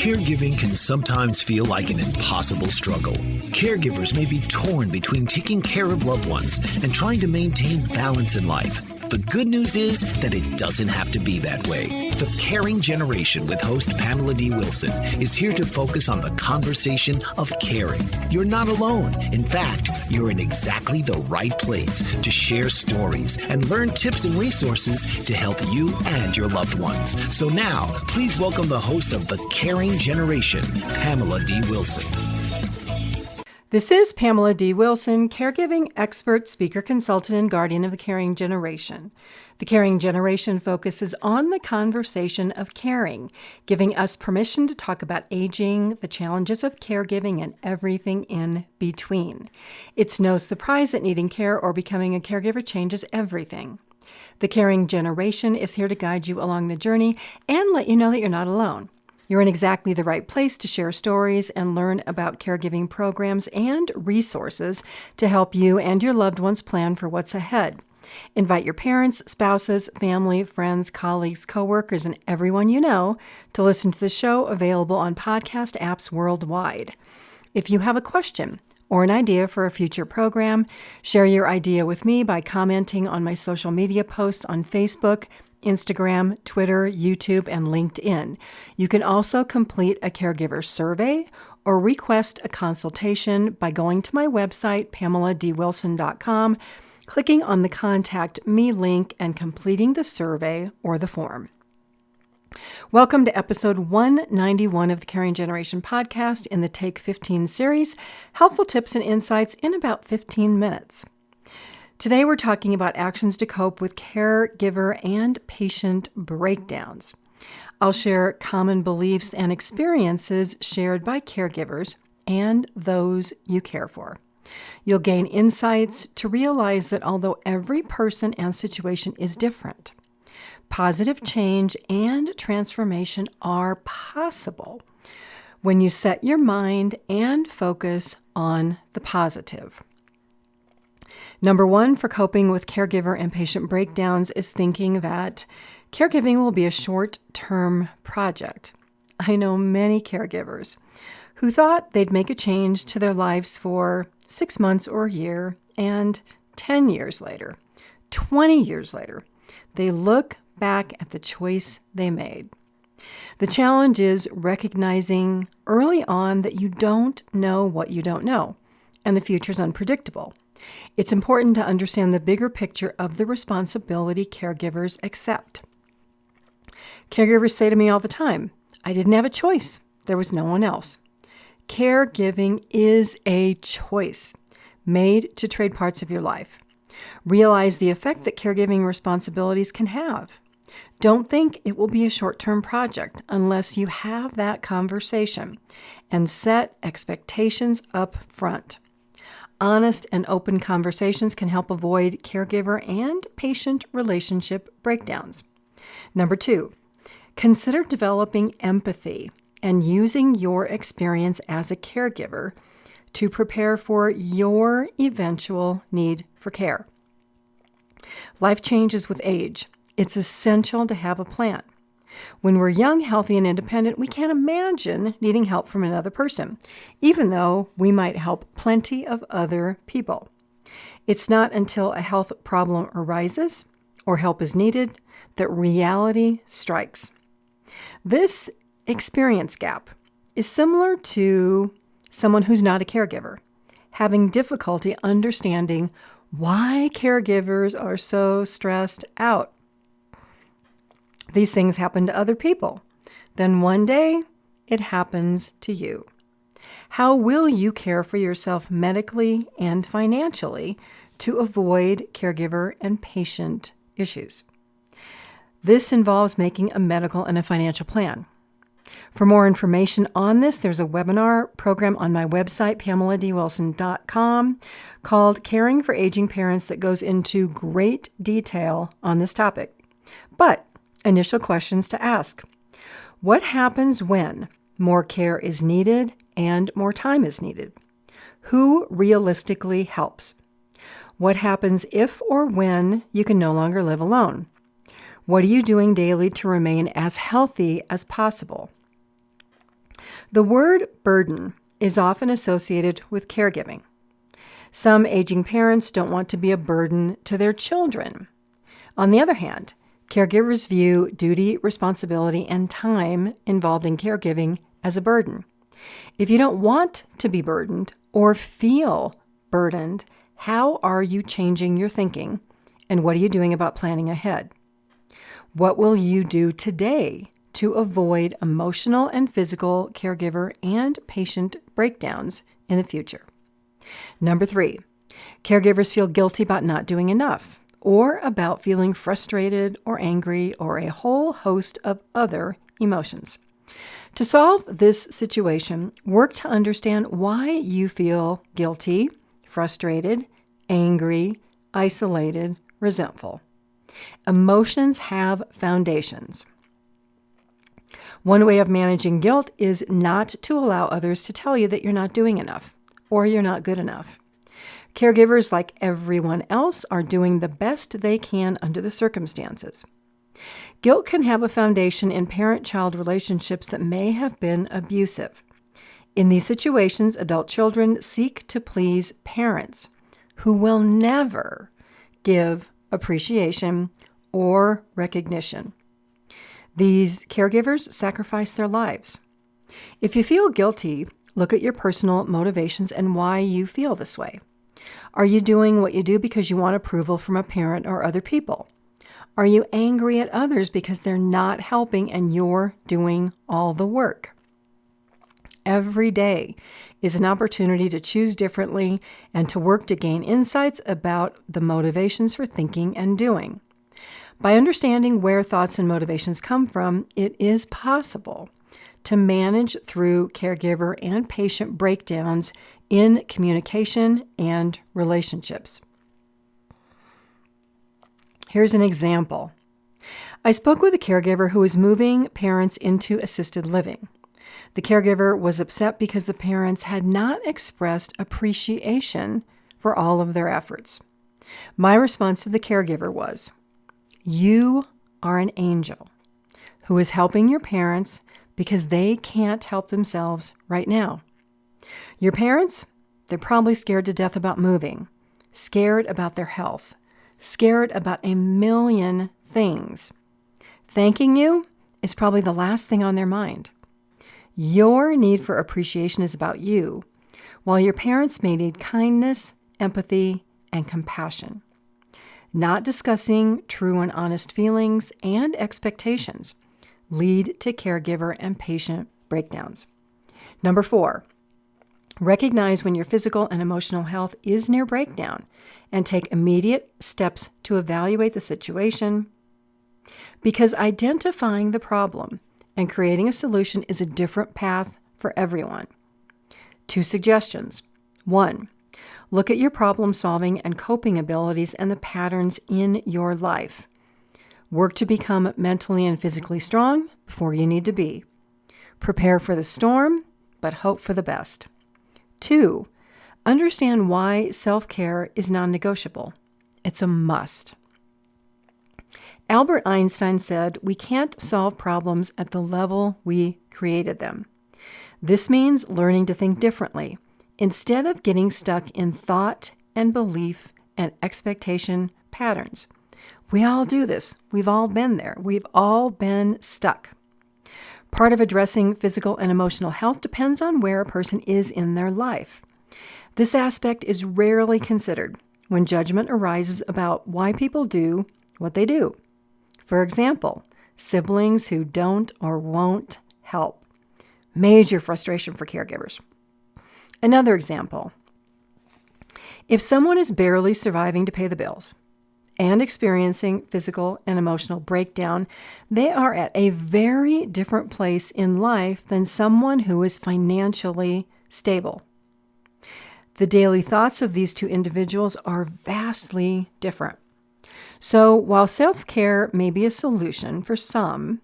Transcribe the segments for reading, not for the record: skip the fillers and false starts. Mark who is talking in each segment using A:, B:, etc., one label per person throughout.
A: Caregiving can sometimes feel like an impossible struggle. Caregivers may be torn between taking care of loved ones and trying to maintain balance in life. The good news is that it doesn't have to be that way. The Caring Generation with host Pamela D Wilson is here to focus on the conversation of caring. You're not alone. In fact, you're in exactly the right place to share stories and learn tips and resources to help you and your loved ones. So now, please welcome the host of The Caring Generation, Pamela D Wilson.
B: This is Pamela D Wilson, caregiving expert, speaker, consultant, and guardian of the Caring Generation. The Caring Generation focuses on the conversation of caring, giving us permission to talk about aging, the challenges of caregiving, and everything in between. It's no surprise that needing care or becoming a caregiver changes everything. The Caring Generation is here to guide you along the journey and let you know that you're not alone. You're in exactly the right place to share stories and learn about caregiving programs and resources to help you and your loved ones plan for what's ahead. Invite your parents, spouses, family, friends, colleagues, coworkers, and everyone you know to listen to the show, available on podcast apps worldwide. If you have a question or an idea for a future program, share your idea with me by commenting on my social media posts on Facebook, Instagram, Twitter, YouTube, and LinkedIn. You can also complete a caregiver survey or request a consultation by going to my website, PamelaDWilson.com, clicking on the Contact Me link, and completing the survey or the form. Welcome to episode 191 of the Caring Generation podcast in the Take 15 series, helpful tips and insights in about 15 minutes. Today we're talking about actions to cope with caregiver and patient breakdowns. I'll share common beliefs and experiences shared by caregivers and those you care for. You'll gain insights to realize that although every person and situation is different, positive change and transformation are possible when you set your mind and focus on the positive. Number one for coping with caregiver and patient breakdowns is thinking that caregiving will be a short-term project. I know many caregivers who thought they'd make a change to their lives for 6 months or a year, and 10 years later, 20 years later, they look back at the choice they made. The challenge is recognizing early on that you don't know what you don't know, and the future's unpredictable. It's important to understand the bigger picture of the responsibility caregivers accept. Caregivers say to me all the time, I didn't have a choice. There was no one else. Caregiving is a choice made to trade parts of your life. Realize the effect that caregiving responsibilities can have. Don't think it will be a short-term project unless you have that conversation and set expectations up front. Honest and open conversations can help avoid caregiver and patient relationship breakdowns. Number two, consider developing empathy and using your experience as a caregiver to prepare for your eventual need for care. Life changes with age. It's essential to have a plan. When we're young, healthy, and independent, we can't imagine needing help from another person, even though we might help plenty of other people. It's not until a health problem arises or help is needed that reality strikes. This experience gap is similar to someone who's not a caregiver, having difficulty understanding why caregivers are so stressed out. These things happen to other people. Then one day, it happens to you. How will you care for yourself medically and financially to avoid caregiver and patient issues? This involves making a medical and a financial plan. For more information on this, there's a webinar program on my website, PamelaDWilson.com, called Caring for Aging Parents that goes into great detail on this topic. But initial questions to ask. What happens when more care is needed and more time is needed? Who realistically helps? What happens if or when you can no longer live alone? What are you doing daily to remain as healthy as possible? The word burden is often associated with caregiving. Some aging parents don't want to be a burden to their children. On the other hand, caregivers view duty, responsibility, and time involved in caregiving as a burden. If you don't want to be burdened or feel burdened, how are you changing your thinking, and what are you doing about planning ahead? What will you do today to avoid emotional and physical caregiver and patient breakdowns in the future? Number 3, caregivers feel guilty about not doing enough, or about feeling frustrated or angry, or a whole host of other emotions. To solve this situation, work to understand why you feel guilty, frustrated, angry, isolated, resentful. Emotions have foundations. One way of managing guilt is not to allow others to tell you that you're not doing enough or you're not good enough. Caregivers, like everyone else, are doing the best they can under the circumstances. Guilt can have a foundation in parent-child relationships that may have been abusive. In these situations, adult children seek to please parents who will never give appreciation or recognition. These caregivers sacrifice their lives. If you feel guilty, look at your personal motivations and why you feel this way. Are you doing what you do because you want approval from a parent or other people? Are you angry at others because they're not helping and you're doing all the work? Every day is an opportunity to choose differently and to work to gain insights about the motivations for thinking and doing. By understanding where thoughts and motivations come from, it is possible to manage through caregiver and patient breakdowns in communication and relationships. Here's an example. I spoke with a caregiver who was moving parents into assisted living. The caregiver was upset because the parents had not expressed appreciation for all of their efforts. My response to the caregiver was, "You are an angel who is helping your parents because they can't help themselves right now. Your parents, they're probably scared to death about moving, scared about their health, scared about a million things. Thanking you is probably the last thing on their mind. Your need for appreciation is about you, while your parents may need kindness, empathy, and compassion. Not discussing true and honest feelings and expectations lead to caregiver and patient breakdowns." Number 4, recognize when your physical and emotional health is near breakdown and take immediate steps to evaluate the situation, because identifying the problem and creating a solution is a different path for everyone. 2 suggestions. 1, look at your problem-solving and coping abilities and the patterns in your life. Work to become mentally and physically strong before you need to be. Prepare for the storm, but hope for the best. 2, understand why self-care is non-negotiable. It's a must. Albert Einstein said, "We can't solve problems at the level we created them." This means learning to think differently instead of getting stuck in thought and belief and expectation patterns. We all do this. We've all been there. We've all been stuck. Part of addressing physical and emotional health depends on where a person is in their life. This aspect is rarely considered when judgment arises about why people do what they do. For example, siblings who don't or won't help. Major frustration for caregivers. Another example. If someone is barely surviving to pay the bills and experiencing physical and emotional breakdown, they are at a very different place in life than someone who is financially stable. The daily thoughts of these 2 individuals are vastly different. So while self-care may be a solution for some,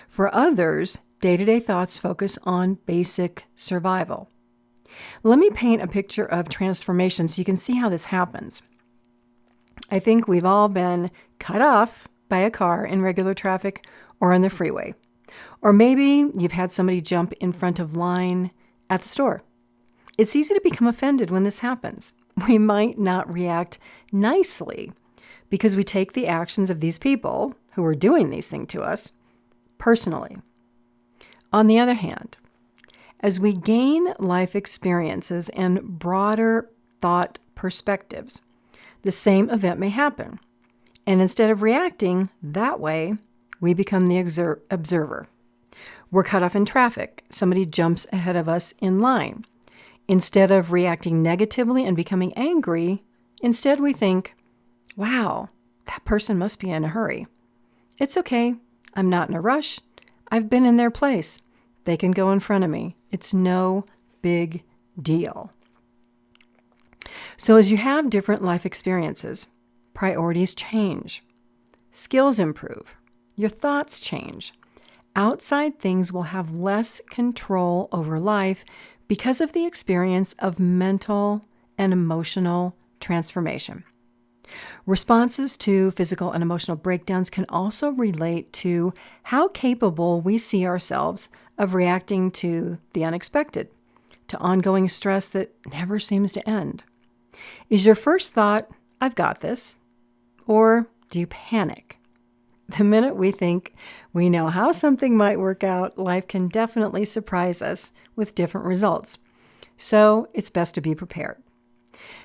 B: for others, day-to-day thoughts focus on basic survival. Let me paint a picture of transformation so you can see how this happens. I think we've all been cut off by a car in regular traffic or on the freeway. Or maybe you've had somebody jump in front of line at the store. It's easy to become offended when this happens. We might not react nicely because we take the actions of these people who are doing these things to us personally. On the other hand, as we gain life experiences and broader thought perspectives, the same event may happen. And instead of reacting that way, we become the observer. We're cut off in traffic. Somebody jumps ahead of us in line. Instead of reacting negatively and becoming angry, instead we think, wow, that person must be in a hurry. It's okay. I'm not in a rush. I've been in their place. They can go in front of me. It's no big deal. So as you have different life experiences, priorities change. Skills improve. Your thoughts change. Outside things will have less control over life because of the experience of mental and emotional transformation. Responses to physical and emotional breakdowns can also relate to how capable we see ourselves of reacting to the unexpected, to ongoing stress that never seems to end. Is your first thought, I've got this? Or do you panic? The minute we think we know how something might work out, life can definitely surprise us with different results. So it's best to be prepared.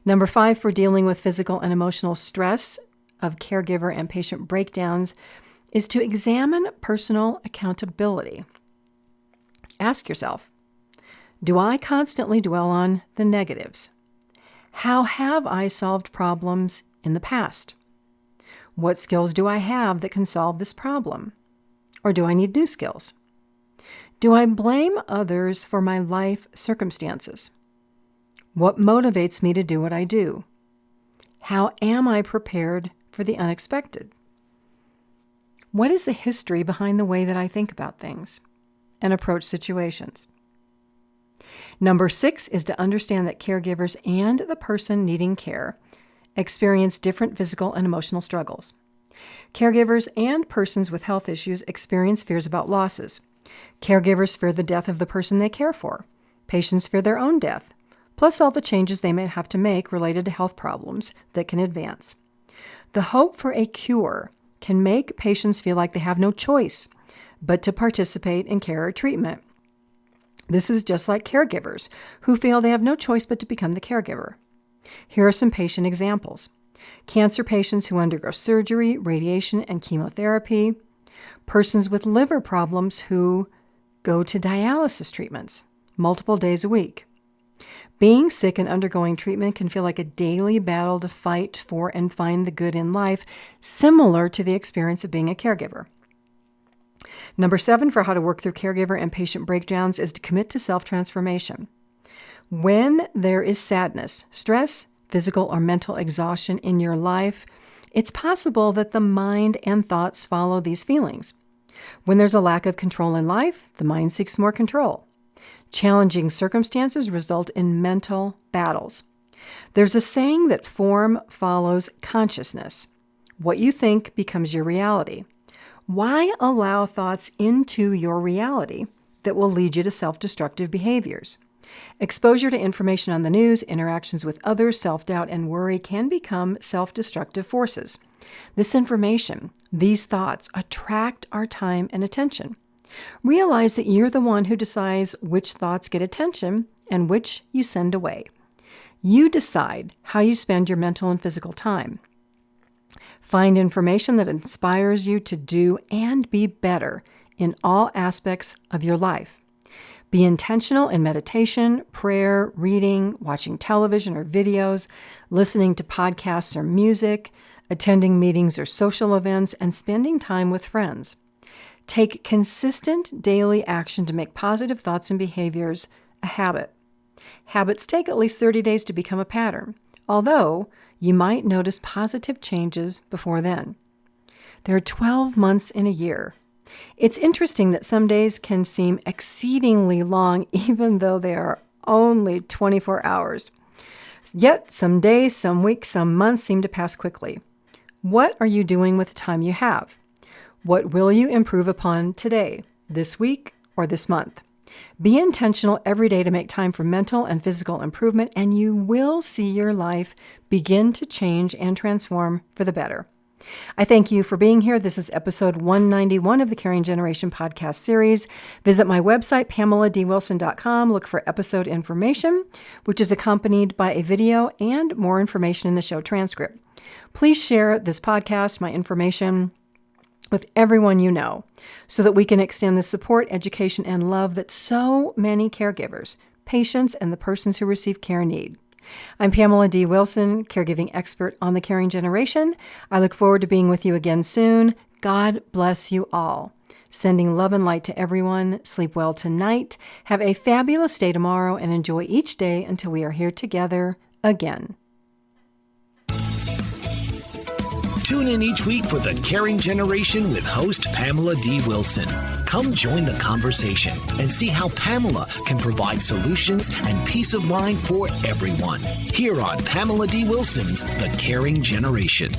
B: Number 5 for dealing with physical and emotional stress of caregiver and patient breakdowns is to examine personal accountability. Ask yourself, do I constantly dwell on the negatives? How have I solved problems in the past? What skills do I have that can solve this problem? Or do I need new skills? Do I blame others for my life circumstances? What motivates me to do what I do? How am I prepared for the unexpected? What is the history behind the way that I think about things and approach situations? Number 6 is to understand that caregivers and the person needing care experience different physical and emotional struggles. Caregivers and persons with health issues experience fears about losses. Caregivers fear the death of the person they care for. Patients fear their own death, plus all the changes they may have to make related to health problems that can advance. The hope for a cure can make patients feel like they have no choice but to participate in care or treatment. This is just like caregivers who feel they have no choice but to become the caregiver. Here are some patient examples. Cancer patients who undergo surgery, radiation, and chemotherapy. Persons with liver problems who go to dialysis treatments multiple days a week. Being sick and undergoing treatment can feel like a daily battle to fight for and find the good in life, similar to the experience of being a caregiver. Number 7 for how to work through caregiver and patient breakdowns is to commit to self-transformation. When there is sadness, stress, physical or mental exhaustion in your life, it's possible that the mind and thoughts follow these feelings. When there's a lack of control in life, the mind seeks more control. Challenging circumstances result in mental battles. There's a saying that form follows consciousness. What you think becomes your reality. Why allow thoughts into your reality that will lead you to self-destructive behaviors? Exposure to information on the news, interactions with others, self-doubt, and worry can become self-destructive forces. This information, these thoughts, attract our time and attention. Realize that you're the one who decides which thoughts get attention and which you send away. You decide how you spend your mental and physical time. Find information that inspires you to do and be better in all aspects of your life. Be intentional in meditation, prayer, reading, watching television or videos, listening to podcasts or music, attending meetings or social events, and spending time with friends. Take consistent daily action to make positive thoughts and behaviors a habit. Habits take at least 30 days to become a pattern, although you might notice positive changes before then. There are 12 months in a year. It's interesting that some days can seem exceedingly long, even though they are only 24 hours. Yet some days, some weeks, some months seem to pass quickly. What are you doing with the time you have? What will you improve upon today? this week, or this month. Be intentional every day to make time for mental and physical improvement, and you will see your life begin to change and transform for the better. I thank you for being here. This is episode 191 of the Caring Generation podcast series. Visit my website, PamelaDWilson.com. Look for episode information, which is accompanied by a video and more information in the show transcript. Please share this podcast, my information, with everyone you know, so that we can extend the support, education, and love that so many caregivers, patients, and the persons who receive care need. I'm Pamela D Wilson, caregiving expert on the Caring Generation. I look forward to being with you again soon. God bless you all. Sending love and light to everyone. Sleep well tonight. Have a fabulous day tomorrow, and enjoy each day until we are here together again.
A: Tune in each week for The Caring Generation with host Pamela D. Wilson. Come join the conversation and see how Pamela can provide solutions and peace of mind for everyone. Here on Pamela D. Wilson's The Caring Generation.